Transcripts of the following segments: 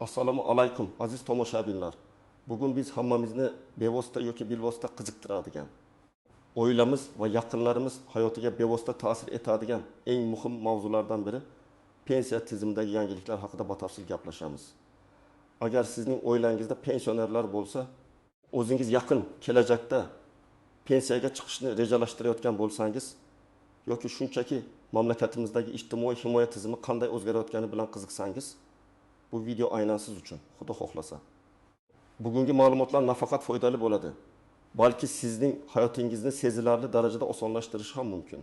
Assalomu alaykum aziz tomoshabinlar. Bugun biz hammamizni bevosita yoki bilvosita qiziqtiradigan, oilamiz va yaqinlarimiz hayotiga bevosita ta'sir etadigan eng muhim mavzulardan biri pensiya tizimidagi yangiliklar haqida batafsil gaplashamiz. Agar sizning oilangizda pensionerlar bo'lsa, o'zingiz yaqin kelajakda pensiyaga chiqishni rejalashtirayotgan bo'lsangiz yoki shunchaki mamlakatimizdagi ijtimoiy himoya tizimi qanday o'zgarayotgani bilan qiziqsangiz, bu video aynan siz uchun, Xudo xohlasa. Bugungi ma'lumotlar nafaqat foydali bo'ladi, balki sizning hayotingizni sezilarli darajada osonlashtirishi ham mumkin.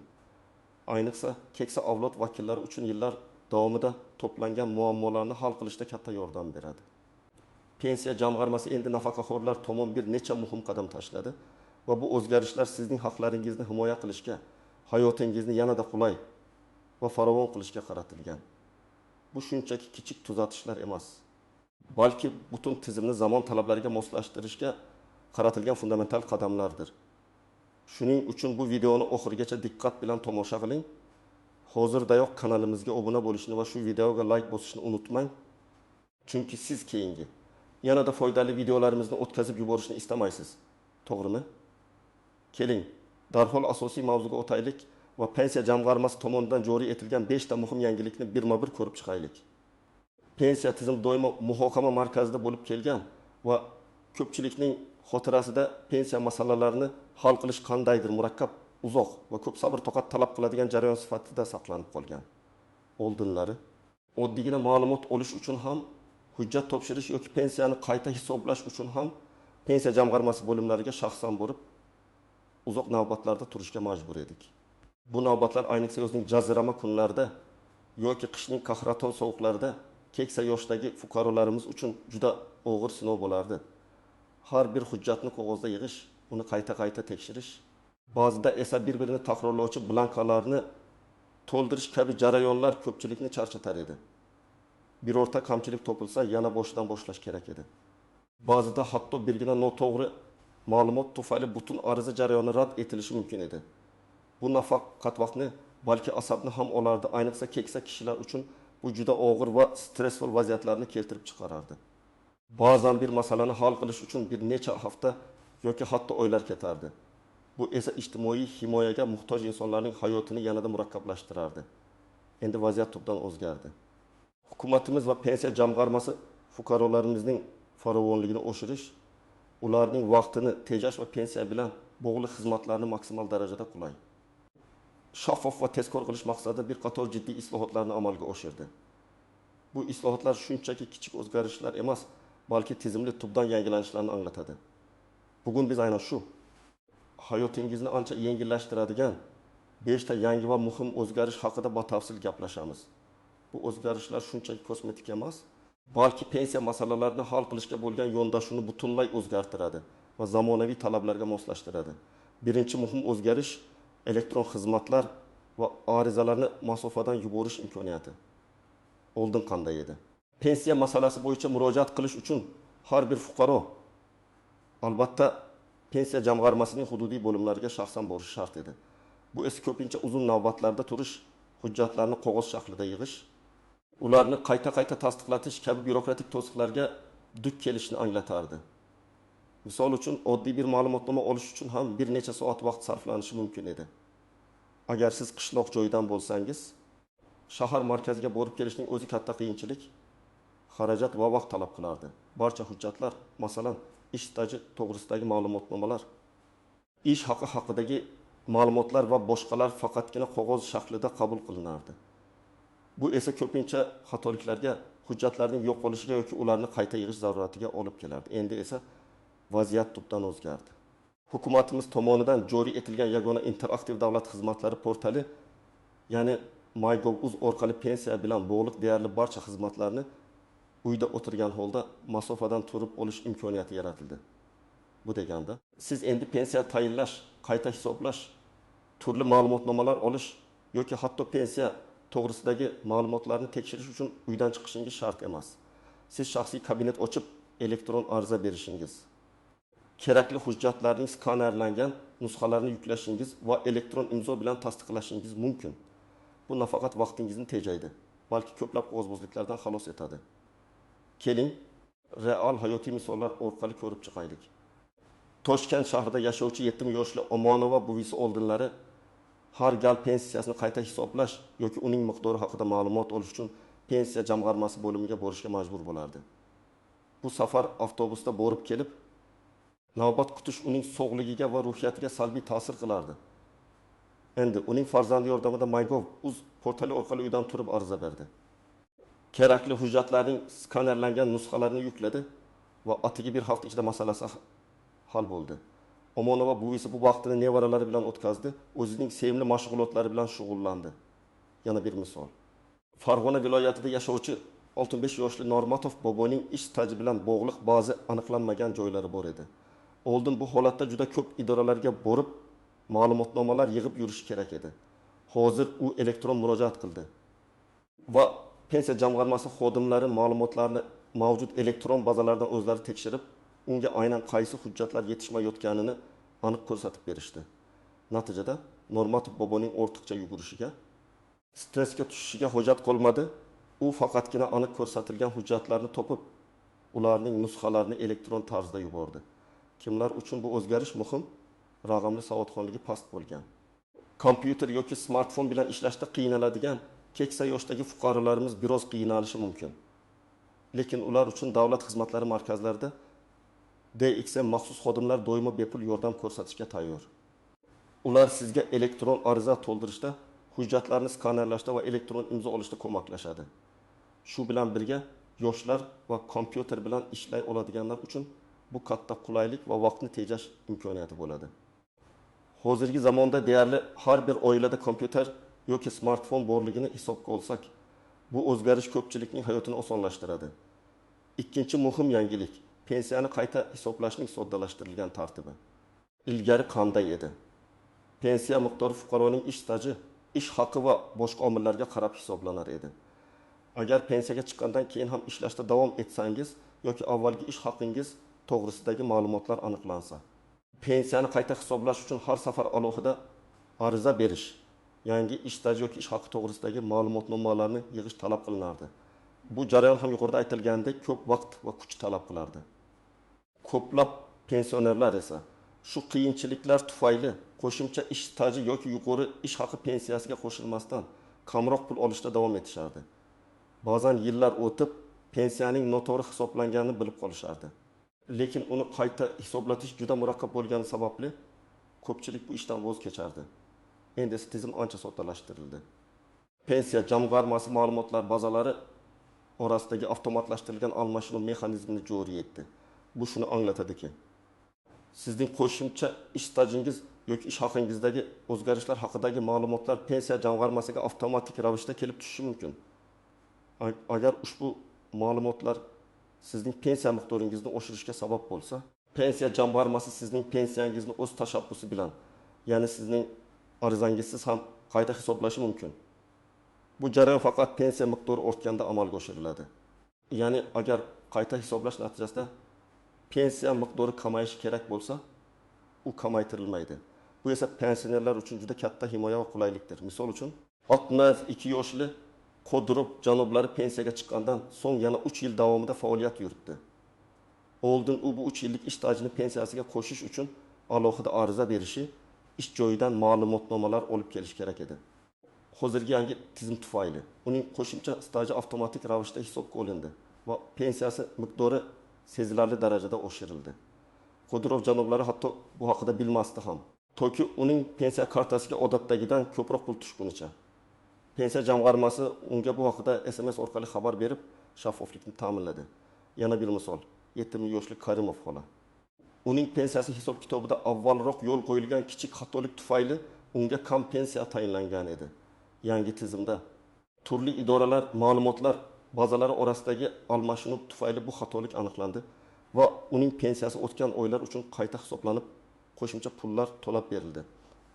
Ayniqsa, keksa avlod vakillari uchun yillar davomida to'plangan muammolarni hal qilishda katta yordam beradi. Pensiya jamg'armasi endi nafaqaxo'rlar tomon bir necha muhim qadam tashladi va bu o'zgarishlar sizning haqlaringizni himoya qilishga, hayotingizni yanada qulay va farovon qilishga qaratilgan. Bu shunchaki kichik tuzatishlar emas, balki butun tizimni zamon talablariga moslashtirishga qaratilgan fundamental qadamlardir. Shuning uchun bu videoni oxirigacha diqqat bilan tomosha qiling. Hozirdayoq kanalimizga obuna bo'lishni va shu videoga like bosishni unutmang. Chunki siz keyingi yanada foydali videolarimizni o'tkazib yuborishni istamaysiz. To'g'rimi? Keling, darhol asosiy mavzuga o'taylik va pensiya jamg'armasi tomonidan joriy etilgan 5 ta muhim yangilikni birma-bir ko'rib chiqaylik. Pensiya tizimi doimo muhokama markazida bo'lib kelgan va ko'pchilikning xotirasida pensiya masalalarini hal qilish qandaydir murakkab, uzoq va ko'p sabr toqat talab qiladigan jarayon sifatida saqlanib qolgan. Oldinlari oddiygina ma'lumot olish uchun ham, hujjat topshirish yoki pensiyani qayta hisoblash uchun ham pensiya jamg'armasi bo'limlariga shaxsan borib uzoq navbatlarda turishga majbur edik. Bu navbatlar ayniqsa yozning jazirama kunlarida yoki qishning qahraton sovuqlarida keksa yoshdagi fuqarolarimiz uchun juda og'ir sinov bo'lardi. Har bir hujjatni qog'ozda yig'ish, uni qayta tekshirish, ba'zida esa bir-birini takrorlovchi blankalarni to'ldirish kabi jarayonlar ko'pchilikni charchatar edi. Birorta kamchilik topilsa, yana boshidan boshlash kerak edi. Ba'zida hatto birgina noto'g'ri ma'lumot tufayli butun ariza jarayoni rad etilishi mumkin edi. Bu nafaqat vaqtni, balki asabni ham olardi. Ayniqsa keksa kishilar uchun bu juda og'ir va stressful vaziyatlarni keltirib chiqarardi. Ba'zan bir masalani hal qilish uchun bir necha hafta yoki hatto oylar ketardi. Bu esa ijtimoiy himoyaga muhtoj insonlarning hayotini yanada murakkablashtirardi. Endi vaziyat tubdan o'zgardi. Hukumatimiz va pensiya jamg'armasi fuqarolarimizning farovonligini oshirish, ularning vaqtini tejash va pensiya bilan bog'liq xizmatlarni maksimal darajada qulay, shaffof va tezkor qilish maqsadida bir qator jiddiy islohotlarni amalga oshirdi. Bu islohotlar shunchaki kichik o'zgarishlar emas, balki tizimli tubdan yangilanishlarni anglatadi. Bugun biz aynan shu hayotingizni ancha yengillashtiradigan 5 ta yangi va muhim o'zgarish haqida batafsil gaplashamiz. Bu o'zgarishlar shunchaki kosmetik emas, balki pensiya masalalarini hal qilishga bo'lgan yondashuvni butunlay o'zgartiradi va zamonaviy talablarga moslashtiradi. Birinchi muhim o'zgarish elektron xizmatlar va arizalarni masofadan yuborish imkoniyati. Oldin qanday edi? Pensiya masalasi bo'yicha murojaat qilish uchun har bir fuqaro albatta pensiya jamg'armasining hududiy bo'limlariga shaxsan borishi shart edi. Bu esa ko'pincha uzun navbatlarda turish, hujjatlarni qog'oz shaklida yig'ish, ularni qayta tasdiqlatish kabi byurokratik to'siqlarga duch kelishni anglatardi. Misol uchun oddiy bir ma'lumotnoma olish uchun ham bir necha soat vaqt sarflanishi mumkin edi. Agar siz qishloq joydan bo'lsangiz, shahar markaziga borib kelishning o'zi katta qiyinchilik, xarajat va vaqt talab qilardi. Barcha hujjatlar, masalan, ish staji to'g'risidagi ma'lumotnomalar, ish haqi haqidagi ma'lumotlar va boshqalar faqatgina qog'oz shaklida qabul qilinardi. Bu esa ko'pincha xatoliklarga, hujjatlarning yo'qolishiga yoki ularni qayta yig'ish zaruratiga olib kelardi. Endi esa vaziyat tubdan o'zgardi. Hukumatimiz tomonidan joriy etilgan yagona interaktiv davlat xizmatlari portali, ya'ni MyGov.uz orqali pensiya bilan bog'liq deyarli barcha xizmatlarni uyda o'tirgan holda masofadan turib olish imkoniyati yaratildi. Bu deganda, siz endi pensiya tayinlash, qayta hisoblash, turli ma'lumotnomalar olish yoki hatto pensiya to'g'risidagi ma'lumotlarni tekshirish uchun uydan chiqishingiz shart emas. Siz shaxsiy kabinet ochib, elektron ariza berishingiz, kerakli hujjatlarning skanerlangan nusxalarini yuklashingiz va elektron imzo bilan tasdiqlashingiz mumkin. Bu nafaqat vaqtingizni tejaydi, balki ko'plab qog'ozbozliklardan xalos etadi. Keling, real hayotiy misollar orqali ko'rib chiqaylik. Toshkent shahrida yashovchi 7 yoshli Omonova buvisi oldinlari har gal pensiyasini qayta hisoblash yoki uning miqdori haqida ma'lumot olish uchun pensiya jamg'armasi bo'limiga borishga majbur bo'lardi. Bu safar avtobusda borib kelib, navbat kutish uning sog'ligiga va ruhiyatiga salbiy ta'sir qilardi. Endi uning farzandi yordamida MyGov.uz portali orqali uydan turib ariza berdi. Kerakli hujjatlarning skanerlangan nusxalarini yukladi va atigi bir hafta ichida masalasi hal bo'ldi. Omonova buvisi bu vaqtini nevaralari bilan o'tkazdi, o'zining sevimli mashg'ulotlari bilan shug'ullandi. Yana bir misol. Farg'ona viloyatida yashovchi 65 yoshli Normatov boboning ish staji bilan bog'liq ba'zi aniqlanmagan joylari bor edi. Oldin bu holatda juda ko'p idoralarga borib, ma'lumotnomalar yig'ib yurish kerak edi. Hozir u elektron murojaat qildi va pensiya jamg'armasi xodimlari ma'lumotlarni mavjud elektron bazalardan o'zlari tekshirib, unga aynan qaysi hujjatlar yetishmayotganini aniq ko'rsatib berishdi. Natijada Normatov boboning ortiqcha yugurishiga, stressga tushishiga hojat qolmadi. U faqatgina aniq ko'rsatilgan hujjatlarni topib, ularning nusxalarini elektron tarzda yubordi. Kimlar uchun bu o'zgarish muhim? Raqamli savodxonligi past bo'lgan, kompyuter yoki smartfon bilan ishlashda qiynaladigan keksa yoshdagi fuqarolarimiz biroz qiynalishi mumkin. Lekin ular uchun davlat xizmatlari markazlarida DXM maxsus xodimlar doimo bepul yordam ko'rsatishga tayyor. Ular sizga elektron ariza to'ldirishda, hujjatlarni skanerlashda va elektron imzo olishda ko'maklashadi. Shu bilan birga yoshlar va kompyuter bilan ishlay oladiganlar uchun bu katta qulaylik va vaqtni tejash imkoniyati bo'ladi. Hozirgi zamonda deyarli har bir oilada kompyuter yoki smartfon borligini hisobga olsak, bu o'zgarish ko'pchilikning hayotini osonlashtiradi. Ikkinchi muhim yangilik pensiyani qayta hisoblashning soddalashtirilgan tartibi. Ilgari qanday edi? Pensiya miqdori fuqaroning ish staji, ish haqi va boshqa omillarga qarab hisoblanar edi. Agar pensiyaga chiqqandan keyin ham ishlashda davom etsangiz yoki avvalgi ish haqingiz to'g'risidagi ma'lumotlar aniqlansa, pensiyani qayta hisoblash uchun har safar alohida ariza berish, yangi ish staji yoki ish haqi to'g'risidagi ma'lumotnomalarni yig'ish talab qilinardi. Bu jarayon ham yuqorida aytilgandek ko'p vaqt va kuch talab qilardi. Ko'plab pensionerlar esa shu qiyinchiliklar tufayli qo'shimcha ish staji yoki yuqori ish haqi pensiyasiga qo'shilmasdan kamroq pul olishda davom etishardi. Ba'zan yillar o'tib pensiyaning noto'g'ri hisoblanganini bilib qolishardi. Lekin uni qayta hisoblatish juda murakkab bo'lgani sababli ko'pchilik bu ishdan voz kechardi. Endi tizim ancha soddalashtirildi. Pensiya jamg'armasi ma'lumotlar bazalari orasidagi avtomatlashtirilgan almashinuv mexanizmini joriy etdi. Bu shuni anglatadiki, sizning qo'shimcha ish stajingiz yoki ish haqingizdagi o'zgarishlar haqidagi ma'lumotlar pensiya jamg'armasiga avtomatik ravishda kelib tushishi mumkin. Agar ushbu ma'lumotlar sizning pensiya miqdoringizni oshirishga sabab bo'lsa, pensiya jamg'armasi sizning pensiyangizni o'z tashabbusi bilan, ya'ni sizning arizangizsiz ham qayta hisoblashi mumkin. Bu jarayon faqat pensiya miqdori ortganda amalga oshiriladi. Ya'ni agar qayta hisoblash natijasida pensiya miqdori kamayishi kerak bo'lsa, u kamaytirilmaydi. Bu esa pensionerlar uchun juda katta himoya va qulaylikdir. Misol uchun, 62 yoshli Qodirov janoblari pensiyaga chiqqandan so'ng yana 3 yil davomida faoliyat yuritdi. Oldin u bu 3 yillik ish stajini pensiyasiga qo'shish uchun alohida ariza berishi, ish joyidan ma'lumotnomalar olib kelish kerak edi. Hozirgi yangi tizim tufayli uning qo'shimcha staji avtomatik ravishda hisobga olindi va pensiyasi miqdori sezilarli darajada oshirildi. Qodirov janoblari hatto bu haqida bilmasdi ham. Toki uning pensiya kartasiga odatdagidan ko'proq pul tushgunicha. Pensiya jamg'armasi unga bu haqida SMS orqali xabar berib, shaffoflikni ta'minladi. Yana bir misol, 7 yoshli Karimov xola. Uning pensiyasi hisob kitobida avvalroq yo'l qo'yilgan kichik xatolik tufayli unga kam pensiya tayinlangan edi. Yangi tizimda turli idoralar ma'lumotlar bazalari orasidagi almashinuv tufayli bu xatolik aniqlandi va uning pensiyasi o'tgan oylar uchun qayta hisoblanib, qo'shimcha pullar to'lab berildi.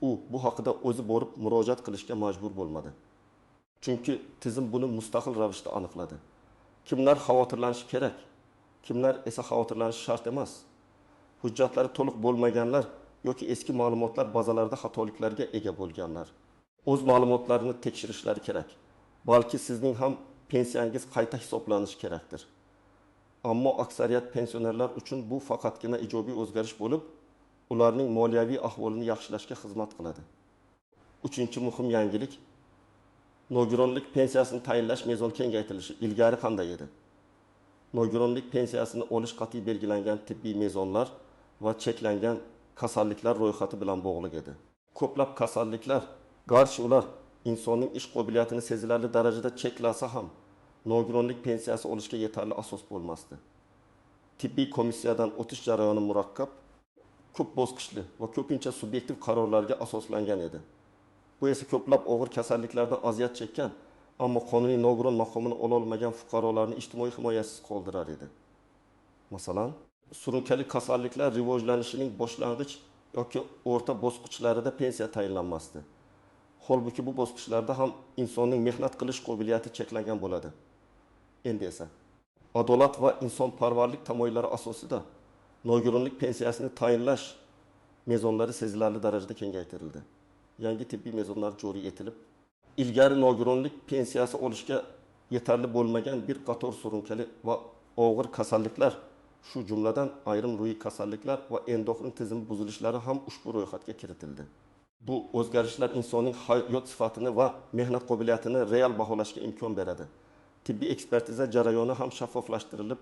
U bu haqida o'zi borib murojaat qilishga majbur bo'lmadi. Chunki tizim buni mustaqil ravishda aniqladi. Kimlar xavotirlanishi kerak, kimlar esa xavotirlanishi shart emas. Hujjatlari to'liq bo'lmaganlar yoki eski ma'lumotlar bazalarida xatoliklarga ega bo'lganlar o'z ma'lumotlarini tekshirishlari kerak. Balki sizning ham pensiyangiz qayta hisoblanishi kerakdir. Ammo aksariyat pensionerlar uchun bu faqatgina ijobiy o'zgarish bo'lib, ularning moliyaviy ahvolini yaxshilashga xizmat qiladi. Uchinchi muhim yangilik nogironlik pensiyasini tayinlash mezon kengaytirilishi. Ilgari qanday edi? Nogironlik pensiyasini olish qat'iy belgilangan tibbiy mezonlar va cheklangan kasalliklar ro'yxati bilan bog'liq edi. Ko'plab kasalliklar, garchi ular insonning ish qobiliyatini sezilarli darajada cheklasa ham, nogironlik pensiyasi olishga yetarli asos bo'lmasdi. Tibbiy komissiyadan o'tish jarayoni murakkab, ko'p bosqichli va ko'pincha subyektiv qarorlarga asoslangan edi. Bu esa ko'plab og'ir kasalliklardan aziyat chekkan, ammo qonuniy nogiron maqomini ola olmagan fuqarolarni ijtimoiy himoyasiz qoldirar edi. Masalan, surunkali kasalliklar rivojlanishining boshlang'ich yoki o'rta bosqichlarida pensiya tayinlanmasdi. Holbuki bu bosqichlarda ham insonning mehnat qilish qobiliyati cheklangan bo'ladi. Endi esa adolat va insonparvarlik tamoyillari asosida nogironlik pensiyasini tayinlash mezonlari sezilarli darajada kengaytirildi. Yangi tibbiy mezonlar joriy etilib, ilgari nogironlik pensiyasi olishga yetarli bo'lmagan bir qator surunkali va og'ir kasalliklar, shu jumladan ayrim ruhiy kasalliklar va endokrin tizimi buzilishlari ham ushbu ro'yxatga kiritildi. Bu o'zgarishlar insonning hayot sifatini va mehnat qobiliyatini real baholashga imkon beradi. Tibbiy ekspertiza jarayoni ham shaffoflashtirilib,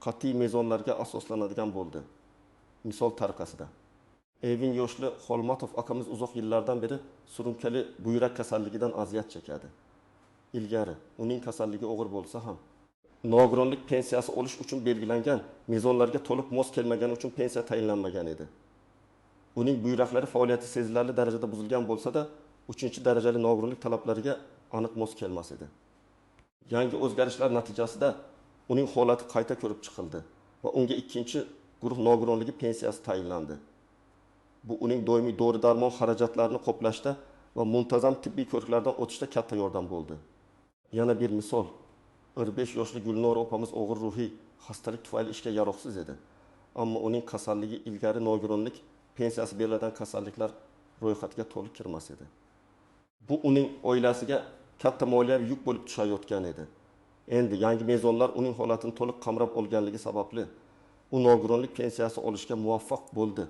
qat'iy mezonlarga asoslanadigan bo'ldi. Misol tariqasida Evin yoshli Xolmatov akamiz uzoq yillardan beri surunkali buyrak kasalligidan aziyat chekadi. Ilgari uning kasalligi og'ir bo'lsa ham, nogironlik pensiyasi olish uchun belgilangan mezonlarga to'liq mos kelmagani uchun pensiya tayinlanmagan edi. Uning buyraklari faoliyati sezilarli darajada buzilgan bo'lsa-da, 3-darajali nogironlik talablariga aniq mos kelmas edi. Yangi o'zgarishlar natijasida uning holati qayta ko'rib chiqildi va unga 2-guruh nogironligi pensiyasi tayinlandi. Bu uning doimiy dori-darmon xarajatlarini qoplashda va muntazam tibbiy ko'riklardan o'tishda katta yordam bo'ldi. Yana bir misol, 45 yoshli Gulnor opamiz og'ir ruhiy xastalik tufayli ishga yaroqsiz edi. Ammo uning kasalligi ilgari nogironlik pensiyasi beriladigan kasalliklar ro'yxatiga to'liq kirmas edi. Bu uning oilasiga katta moliyaviy yuk bo'lib tushayotgan edi. Endi yangi mezonlar uning holatini to'liq qamrab olganligi sababli u nogironlik pensiyasi olishga muvaffaq bo'ldi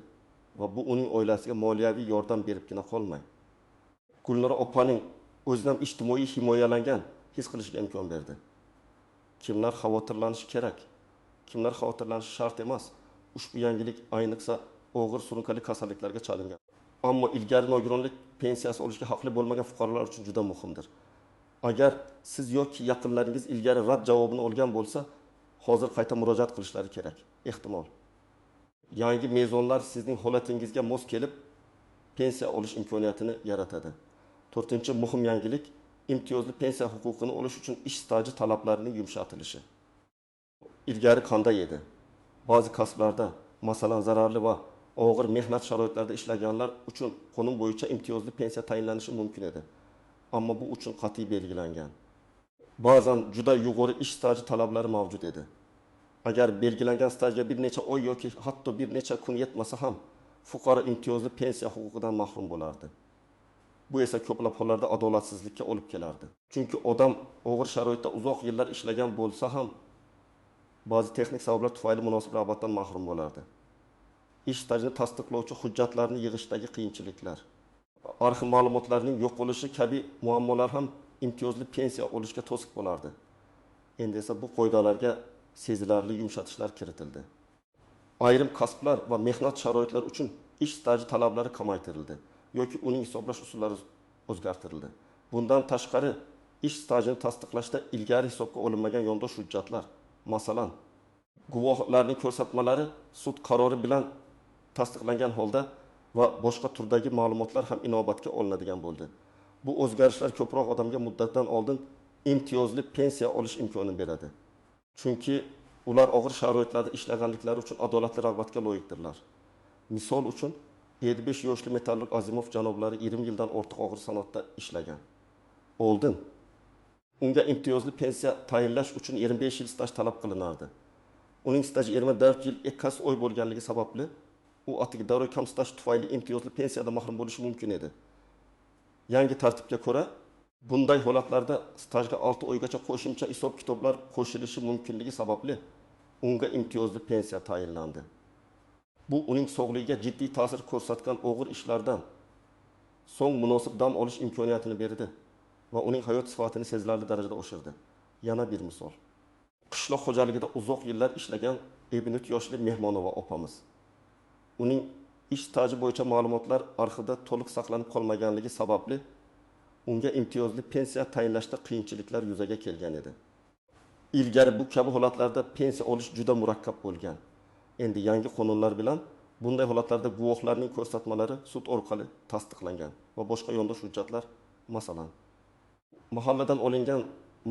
va bu uning oilasiga moliyaviy yordam beribgina qolmay, Gulnora opaning o'zidan ijtimoiy himoyalangan his qilishiga imkon berdi. Kimlar xavotirlanishi kerak, kimlar xavotirlanishi shart emas. Ushbu yangilik ayniqsa og'ir surunkali kasalliklarga chalingan. Ammo ilgari nogironlik pensiyasi olishga haqli bo'lmagan fuqarolar uchun juda muhimdir. Agar siz yoki yaqinlaringiz ilgari rad javobini olgan bo'lsa, hozir qayta murojaat qilishlari kerak. Ehtimol yangi mezonlar sizning holatingizga mos kelib, pensiya olish imkoniyatini yaratadi. 4-muhim yangilik imtiyozli pensiya huquqini olish uchun ish staji talablarining yumshatilishi. Ilgari qanday edi? Ba'zi kasblarda, masalan, zararli va og'ir mehnat sharoitlarida ishlaganlar uchun qonun bo'yicha imtiyozli pensiya tayinlanishi mumkin edi. Ammo bu uchun qat'iy belgilangan. Ba'zan juda yuqori ish staji talablari mavjud edi. Agar belgilangan stajga bir necha oy yoki hatto bir necha kun yetmasa ham, fuqaro imtiyozli pensiya huquqidan mahrum bo'lardi. Bu esa ko'plab hollarda adolatsizlikka olib kelardi. Chunki odam og'ir sharoitda uzoq yillar ishlagan bo'lsa ham, ba'zi texnik sabablar tufayli munosib rag'batdan mahrum bo'lardi. Ish stajini tasdiqlovchi hujjatlarni yig'ishdagi qiyinchiliklar, arxiv ma'lumotlarining yo'q bo'lishi kabi muammolar ham imtiyozli pensiya olishga to'siq bo'lardi. Endi esa bu qoidalarga sezilarli yumshatishlar kiritildi. Ayrim kasblar va mehnat sharoitlari uchun ish staji talablari kamaytirildi yoki uning hisoblash usullari o'zgartirildi. Bundan tashqari, ish stajini tasdiqlashda ilgari hisobga olinmagan yondosh hujjatlar, masalan, guvohlarning ko'rsatmalari sud qarori bilan tasdiqlangan holda va boshqa turdagi ma'lumotlar ham inobatga olinadigan bo'ldi. Bu o'zgarishlar ko'proq odamga muddatdan oldin imtiyozli pensiya olish imkonini beradi. Chunki ular og'ir sharoitlarda ishlaganliklari uchun adolatli rag'batga loyiqdirlar. Misol uchun 75 yoshli metallurg Azimov janoblari 20 yildan ortiq og'ir sanoatda ishlagan. Oldin unga imtiyozli pensiya tayinlash uchun 25 yil staj talab qilinardi. Uning staji 24 yil 2 oy bo'lganligi sababli u atigi davriy kam staj tufayli imtiyozli pensiyadan mahrum bo'lishi mumkin edi. Yangi tartibga ko'ra, bunday holatlarda stajga 6 oygacha qo'shimcha hisob kitoblar qo'shilishi mumkinligi sababli unga imtiyozli pensiya tayinlandi. Bu uning sog'lig'iga jiddiy ta'sir ko'rsatgan og'ir ishlardan so'ng munosib dam olish imkoniyatini berdi va uning hayot sifatini sezilarli darajada oshirdi. Yana bir misol. Qishloq xo'jaligida uzoq yillar ishlagan 53 yoshli Mehmonova opamiz. Uning ish staji bo'yicha ma'lumotlar arxivda to'liq saqlanib qolmaganligi sababli unga imtiyozli pensiya tayinlashda qiyinchiliklar yuzaga kelgan edi. Ilgari bu kabi holatlarda pensiya olish juda murakkab bo'lgan. Endi yangi qonunlar bilan bunday holatlarda guvohlarning ko'rsatmalari sud orqali tasdiqlangan va boshqa yondosh hujjatlar, masalan, mahalladan olingan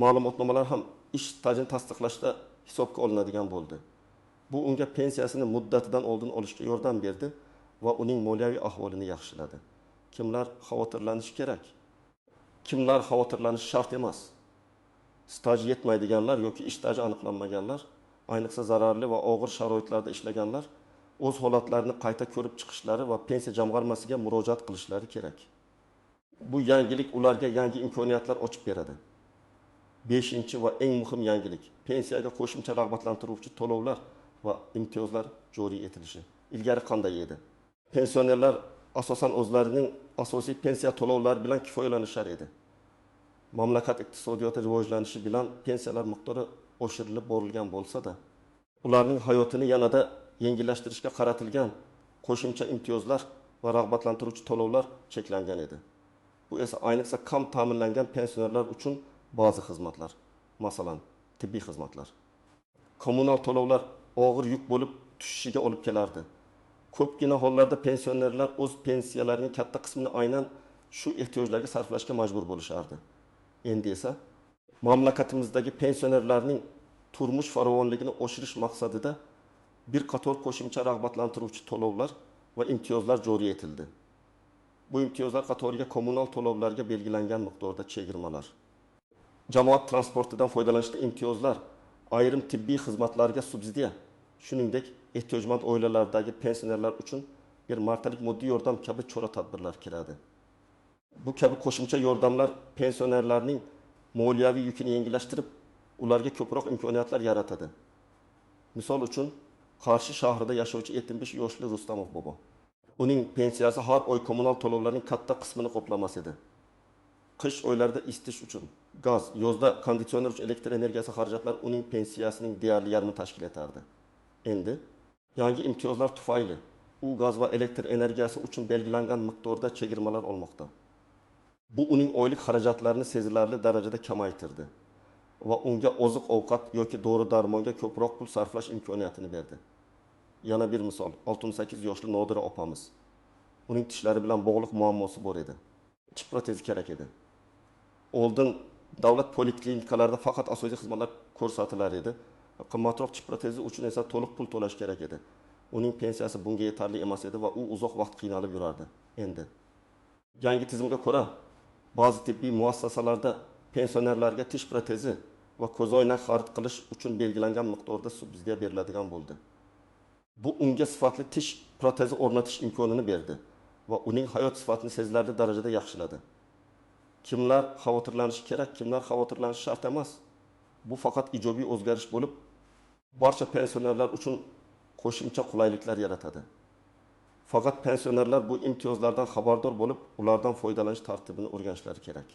ma'lumotnomalar ham ish stajini tasdiqlashda hisobga olinadigan bo'ldi. Bu unga pensiyasini muddatidan oldin olishga yordam berdi va uning moliyaviy ahvolini yaxshiladi. Kimlar xavotirlanishi kerak? Kimlar xavotirlanishi shart emas. Staj yetmaydiganlar yoki ish staji aniqlanmaganlar, ayniqsa zararli va og'ir sharoitlarda ishlaganlar o'z holatlarini qayta ko'rib chiqishlari va pensiya jamg'armasiga murojaat qilishlari kerak. Bu yangilik ularga yangi imkoniyatlar ochib beradi. 5-chi va eng muhim yangilik pensiyaga qo'shimcha rag'batlantiruvchi to'lovlar va imtiyozlar joriy etilishi. Ilgari qanday edi? Pensionerlar asosan o'zlarining asosiy pensiya to'lovlari bilan kifoyalanishar edi. Mamlakat iqtisodiyoti rivojlanishi bilan pensiyalar miqdori oshirilib borilgan bo'lsa-da, ularning hayotini yanada yengillashtirishga qaratilgan qo'shimcha imtiyozlar va rag'batlantiruvchi to'lovlar cheklangan edi. Bu esa ayniqsa kam ta'minlangan pensionerlar uchun ba'zi xizmatlar, masalan, tibbiy xizmatlar, kommunal to'lovlar og'ir yuk bo'lib tushishiga olib kelardi. Ko'pgina hollarda pensionerlar o'z pensiyalarining katta qismini aynan shu ehtiyojlarga sarflashga majbur bo'lishardi. Endi esa mamlakatimizdagi pensionerlarning turmush farovonligini oshirish maqsadida bir qator qo'shimcha rag'batlantiruvchi to'lovlar va imtiyozlar joriy etildi. Bu imtiyozlar qatoriga kommunal to'lovlarga belgilangan miqdorda chegirmalar, jamoat transportidan foydalanishda imtiyozlar, ayrim tibbiy xizmatlarga subsidiya, shuningdek ehtiyojmand oilalardagi pensionerlar uchun bir martalik moddiy yordam kabi chora-tadbirlar kiradi. Bu kabi qo'shimcha yordamlar pensionerlarning moliyaviy yukini yengillashtirib, ularga ko'proq imkoniyatlar yaratadi. Misol uchun, Qarshi shahrida yashovchi 75 yoshli Rustamov bobo. Uning pensiyasi har oy kommunal to'lovlarning katta qismini qoplamas edi. Qish oylarida isitish uchun gaz, yozda konditsioner uchun elektr energiyasi xarajatlari uning pensiyasining deyarli yarmini tashkil etardi. Endi yangi imtiyozlar tufayli u gaz va elektr energiyasi uchun belgilangan miqdorda chegirmalar olmoqda. Bu uning oylik xarajatlarini sezilarli darajada kamaytirdi va unga oziq-ovqat yoki dori-darmonga ko'proq pul sarflash imkoniyatini berdi. Yana bir misol, 68 yoshli Nodira opamiz. Uning tishlari bilan bog'liq muammosi bor edi. Tish protezi kerak edi. Oldin davlat poliklinikalarida faqat asosiy xizmatlar ko'rsatilar edi. Qimmatroq tish protezi uchun esa to'liq pul to'lash kerak edi. Uning pensiyasi bunga yetarli emas edi va u uzoq vaqt qiynalib yurardi. Endi yangi tizimga ko'ra ba'zi tibbiy muassasalarda pensionerlarga tish protezi va ko'zoynak xarid qilish uchun belgilangan miqdorda subsidiya beriladigan bo'ldi. Bu unga sifatli tish protezi o'rnatish imkonini berdi va uning hayot sifatini sezilarli darajada yaxshiladi. Kimlar xavotirlanishi kerak, kimlar xavotirlanishi shart emas. Bu faqat ijobiy o'zgarish bo'lib, barcha pensionerlar uchun qo'shimcha qulayliklar yaratadi. Faqat pensionerlar bu imtiyozlardan xabardor bo'lib, ulardan foydalanish tartibini o'rganishlari kerak.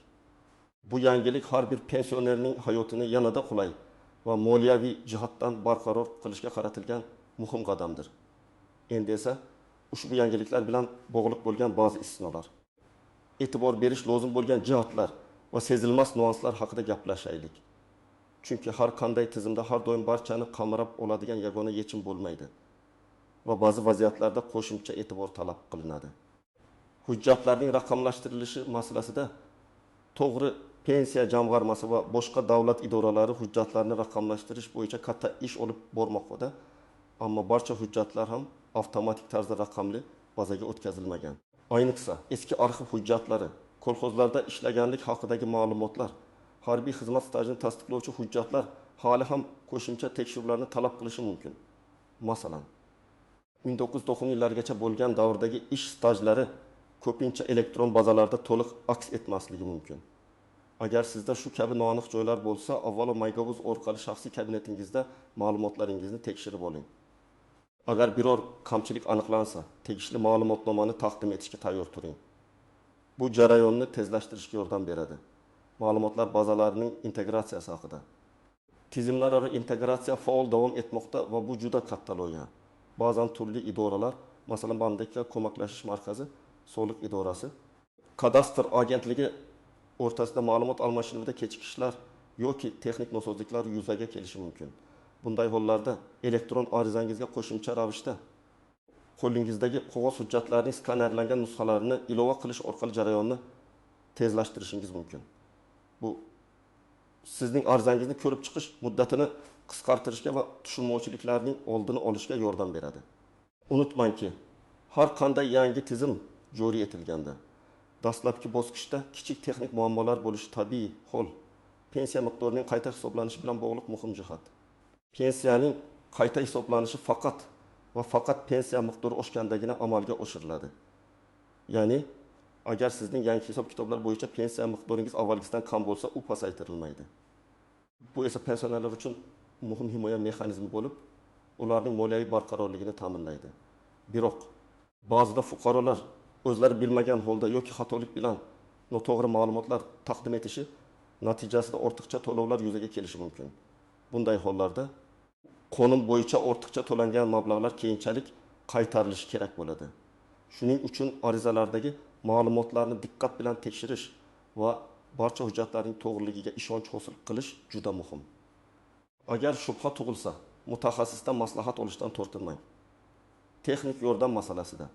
Bu yangilik har bir pensionerning hayotini yanada qulay va moliyaviy jihatdan barqaror qilishga qaratilgan muhim qadamdir. Endi esa ushbu yangiliklar bilan bog'liq bo'lgan ba'zi istisnolar, e'tibor berish lozim bo'lgan jihatlar va sezilmas nuanslar haqida gaplashaylik. Chunki har qanday tizimda har doim barchani qamrab oladigan yagona yechim bo'lmaydi va ba'zi vaziyatlarda qo'shimcha e'tibor talab qilinadi. Hujjatlarning raqamlashtirilishi masalasida to'g'ri pensiya jamg'armasi va boshqa davlat idoralari hujjatlarni raqamlashtirish bo'yicha katta ish olib bormoqda, ammo barcha hujjatlar ham avtomatik tarzda raqamli bazaga o'tkazilmagan. Ayniqsa eski arxiv hujjatlari, kolxozlarda ishlaganlik haqidagi ma'lumotlar, harbiy xizmat stajini tasdiqlovchi hujjatlar hali ham qo'shimcha tekshiruvlarni talab qilishi mumkin. Masalan, 1990-yillargacha bo'lgan davrdagi ish stajlari ko'pincha elektron bazalarda to'liq aks etmasligi mumkin. Agar sizda shu kabi noaniq joylar bo'lsa, avvalo MyGov orqali shaxsiy kabinetingizda ma'lumotlaringizni tekshirib oling. Agar biror kamchilik aniqlansa, tegishli ma'lumotnomani taqdim etishga tayyor turing. Bu jarayonni tezlashtirishga yordam beradi. Ma'lumotlar bazalarining integratsiyasi haqida. Tizimlararo integratsiya faol davom etmoqda va bu juda katta loyiha. Ba'zan turli idoralar, masalan, Bandliklar ko'maklashish markazi, soliq idorasi, kadastr agentligi o'rtasida ma'lumot almashinuvida kechikishlar yoki texnik nosozliklar yuzaga kelishi mumkin. Bunday hollarda elektron arizangizga qo'shimcha ravishda qo'lingizdagi qog'oz hujjatlarning skanerlangan nusxalarini ilova qilish orqali jarayonni tezlashtirishingiz mumkin. Bu sizning arizangizni ko'rib chiqish muddatini qisqartirishga va tushunmovchiliklarning oldini olishga yordam beradi. Unutmangki, har qanday yangi tizim joriy etilganda dastlabki bosqichda kichik texnik muammolar bo'lishi tabiiy hol. Pensiya miqdorining qayta hisoblanishi bilan bog'liq muhim jihat. Pensiyaning qayta hisoblanishi faqat pensiya miqdori oshgandagina amalga oshiriladi. Ya'ni, agar sizning yangi hisob kitoblar bo'yicha pensiya miqdoringiz avvalgisidan kam bo'lsa, u pasaytirilmaydi. Bu esa pensionerlar uchun muhim himoya mexanizmi bo'lib, ularning moliyaviy barqarorligini ta'minlaydi. Biroq ba'zida fuqarolar o'zlari bilmagan holda yoki xatolik bilan noto'g'ri ma'lumotlar taqdim etishi natijasida ortiqcha to'lovlar yuzaga kelishi mumkin. Bunday hollarda qonun bo'yicha ortiqcha to'langan mablag'lar keyinchalik qaytarilishi kerak bo'ladi. Shuning uchun arizalardagi ma'lumotlarni diqqat bilan tekshirish va barcha hujjatlarning to'g'riligiga ishonch hosil qilish juda muhim. Agar shubha tug'ilsa, mutaxassisdan maslahat olishdan tortinmang. Texnik yordam masalasida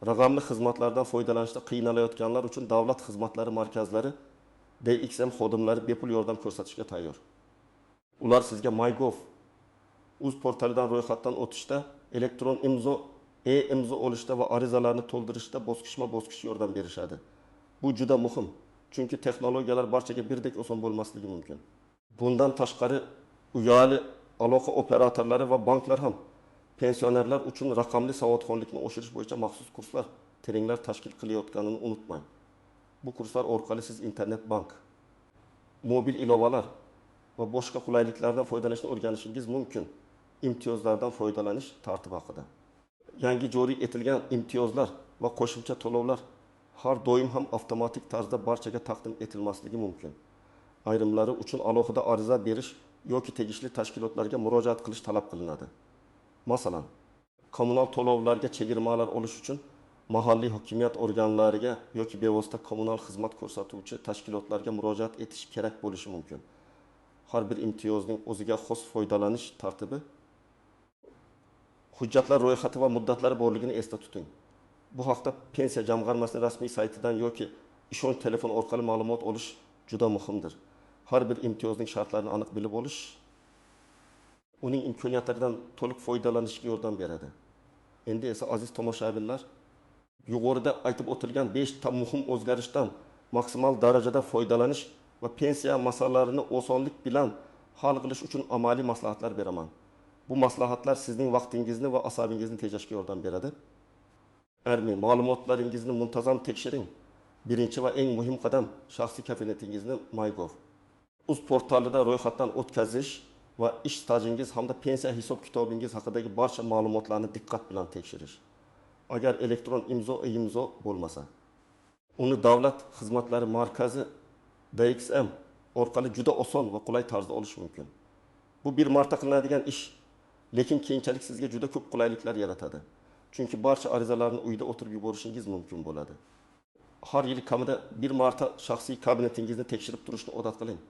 raqamli xizmatlardan foydalanishda qiynalayotganlar uchun davlat xizmatlari markazlari DXM xodimlari bepul yordam ko'rsatishga tayyor. Ular sizga MyGov uz portalidan ro'yxatdan o'tishda, elektron imzo, e-imzo olishda va arizalarni to'ldirishda bosqichma-bosqich yordam berishadi. Bu juda muhim, chunki texnologiyalar barchaga birdek oson bo'lmasligi mumkin. Bundan tashqari, uyali aloqa operatorlari va banklar ham pensionerlar uchun raqamli savodxonlikni oshirish bo'yicha maxsus kurslar, treninglar tashkil qilayotganini unutmang. Bu kurslar orqali siz internet bank, mobil ilovalar va boshqa qulayliklardan foydalanishni o'rganishingiz mumkin. Imtiyozlardan foydalanish tartibi haqida. Yangi joriy etilgan imtiyozlar va qo'shimcha to'lovlar har doim ham avtomatik tarzda barchaga taqdim etilmasligi mumkin. Ayrimlari uchun alohida ariza berish yoki tegishli tashkilotlarga murojaat qilish talab qilinadi. Masalan, kommunal to'lovlarga chegirmalar olish uchun mahalliy hokimiyat organlariga yoki bevosita kommunal xizmat ko'rsatuvchi tashkilotlarga murojaat etish kerak bo'lishi mumkin. Har bir imtiyozning o'ziga xos foydalanish tartibi, hujjatlar ro'yxati va muddatlari borligini esda tuting. Bu haqda pensiya jamg'armasining rasmiy saytidan yoki ishonch telefon orqali ma'lumot olish juda muhimdir. Har bir imtiyozning shartlarini aniq bilib olish uning imkoniyatlaridan to'liq foydalanishga yordam beradi. Endi esa aziz tomoshabinlar, yuqorida aytib o'tilgan 5 ta muhim o'zgarishdan maksimal darajada foydalanish va pensiya masalalarini osonlik bilan hal qilish uchun amaliy maslahatlar beraman. Bu maslahatlar sizning vaqtingizni va asabingizni tejashga yordam beradi. Ma'lumotlaringizni muntazam tekshiring. Birinchi va eng muhim qadam shaxsiy kabinetingizni MyGov uz portalida ro'yxatdan o'tkazish va ish stajingiz hamda pensiya hisob kitobingiz haqidagi barcha ma'lumotlarni diqqat bilan tekshirish. Agar elektron imzo bo'lmasa, uni davlat xizmatlari markazi DXM orqali juda oson va qulay tarzda olish mumkin. Bu bir marta qilinadigan ish, lekin keyinchalik sizga juda ko'p qulayliklar yaratadi. Chunki barcha arizalarni uyda o'tirib yuborishingiz mumkin bo'ladi. Har yil kamida bir marta shaxsiy kabinetingizni tekshirib turishni odat qiling.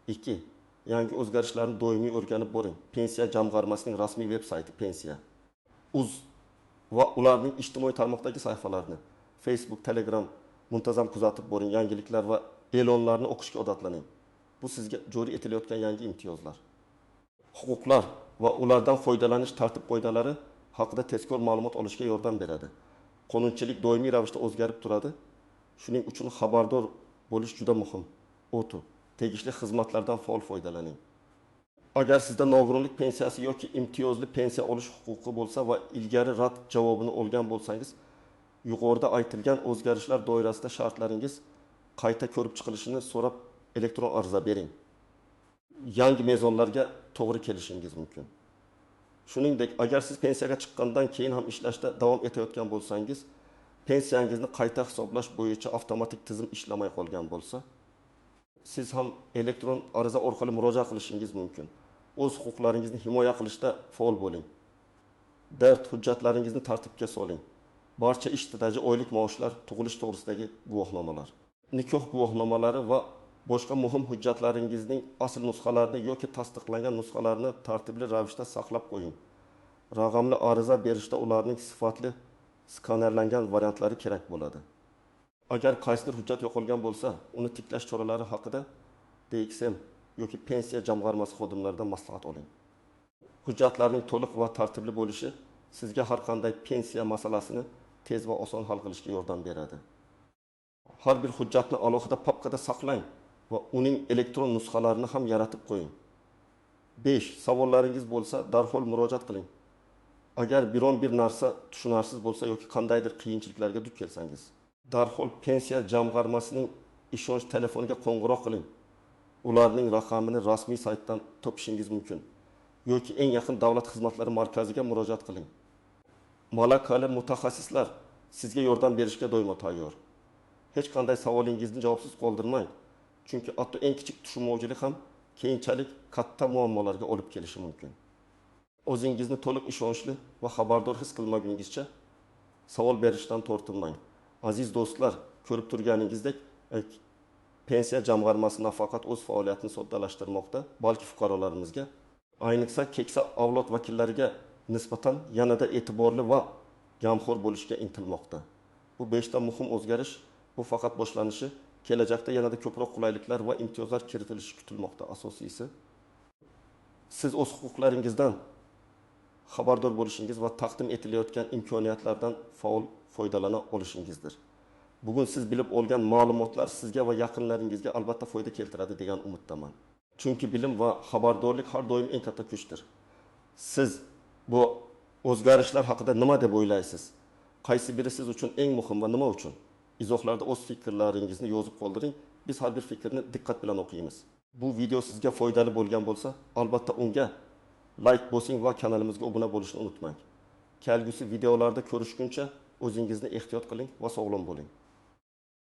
2. Yangi o'zgarishlarni doimiy o'rganib boring. Pensiya jamg'armasining rasmiy veb-sayti Pensiya. Uz va ularning ijtimoiy tarmoqdagi saytlarini, Facebook, Telegram muntazam kuzatib boring. Yangiliklar va e'lonlarni o'qishga odatlaning. Bu sizga joriy etilayotgan yangi imtiyozlar, huquqlar va ulardan foydalanish tartib-qoidalari haqida tezkor ma'lumot olishga yordam beradi. Qonunchilik doimiy ravishda o'zgarib turadi. Shuning uchun xabardor bo'lish juda muhim. O'tu tegishli xizmatlardan faol foydalaning. Agar sizda nogironlik pensiyasi yoki imtiyozli pensiya olish huquqi bo'lsa va ilgari rad javobini olgan bo'lsangiz, yuqorida aytilgan o'zgarishlar doirasida shartlaringiz qayta ko'rib chiqilishini so'rab elektron ariza bering. Yangi mezonlarga to'g'ri kelishingiz mumkin. Shuningdek, agar siz pensiyaga chiqqandan keyin ham ishlashda davom etayotgan bo'lsangiz, pensiyangizni qayta hisoblash bo'yicha avtomatik tizim ishlamay qolgan bo'lsa, siz ham elektron ariza orqali murojaat qilishingiz mumkin. O'z huquqlaringizni himoya qilishda faol bo'ling. Dard hujjatlaringizni tartibga soling. Barcha ish staji, oylik maoshlar, tug'ilish to'g'risidagi guvohnomalar, nikoh guvohnomalari va boshqa muhim hujjatlaringizning asl nusxalarini yoki tasdiqlangan nusxalarini tartibli ravishda saqlab qo'ying. Raqamli ariza berishda ularning sifatli skanerlangan variantlari kerak bo'ladi. Agar qaysidir hujjat yo'qolgan bo'lsa, uni tiklash choralari haqida DXM yoki pensiya jamg'armasi xodimlaridan maslahat oling. Hujjatlarning to'liq va tartibli bo'lishi sizga har qanday pensiya masalasini tez va oson hal qilishga yordam beradi. Har bir hujjatni alohida papkada saqlang va uning elektron nusxalarini ham yaratib qo'ying. 5. Savollaringiz bo'lsa, darhol murojaat qiling. Agar biron bir narsa tushunarsiz bo'lsa yoki qandaydir qiyinchiliklarga duch kelsangiz, darhol pensiya jamg'armasining ishonch telefoniga qo'ng'iroq qiling. Ularning raqamini rasmiy saytdan topishingiz mumkin. Yoki eng yaqin davlat xizmatlari markaziga murojaat qiling. Malakali mutaxassislar sizga yordam berishga doimo tayyor. Hech qanday savolingizni javobsiz qoldirmang. Chunki hatto eng kichik tushunmovchilik ham keyinchalik katta muammolarga olib kelishi mumkin. O'zingizni to'liq ishonchli va xabardor his qilmaguningizcha savol berishdan tortinmang. Aziz do'stlar, ko'rib turganingizdek, pensiya jamg'armasi nafaqat o'z faoliyatini soddalashtirmoqda, balki fuqarolarimizga, ayniqsa keksa avlod vakillariga nisbatan yanada e'tiborli va g'amxo'r bo'lishga intilmoqda. Bu 5 ta muhim o'zgarish, bu faqat boshlanishi, kelajakda yanada ko'proq qulayliklar va imtiyozlar kiritilishi kutilmoqda. Asosiysi, siz o'z huquqlaringizdan xabardor bo'lishingiz va taqdim etilayotgan imkoniyatlardan faol foydalana olishingizdir. Bugun siz bilib olgan ma'lumotlar sizga va yaqinlaringizga albatta foyda keltiradi degan umiddaman. Chunki bilim va xabardorlik har doim eng katta kuchdir. Siz bu o'zgarishlar haqida nima deb o'ylaysiz? Qaysi biri siz uchun eng muhim va nima uchun? Izohlarda o'z fikrlaringizni yozib qoldiring. Biz har bir fikrni diqqat bilan o'qiymiz. Bu video sizga foydali bo'lgan bo'lsa, albatta unga like bosing va kanalimizga obuna bo'lishni unutmang. Kelgusi videolarda ko'rishguncha o'zingizni ehtiyot qiling va sog'lom bo'ling.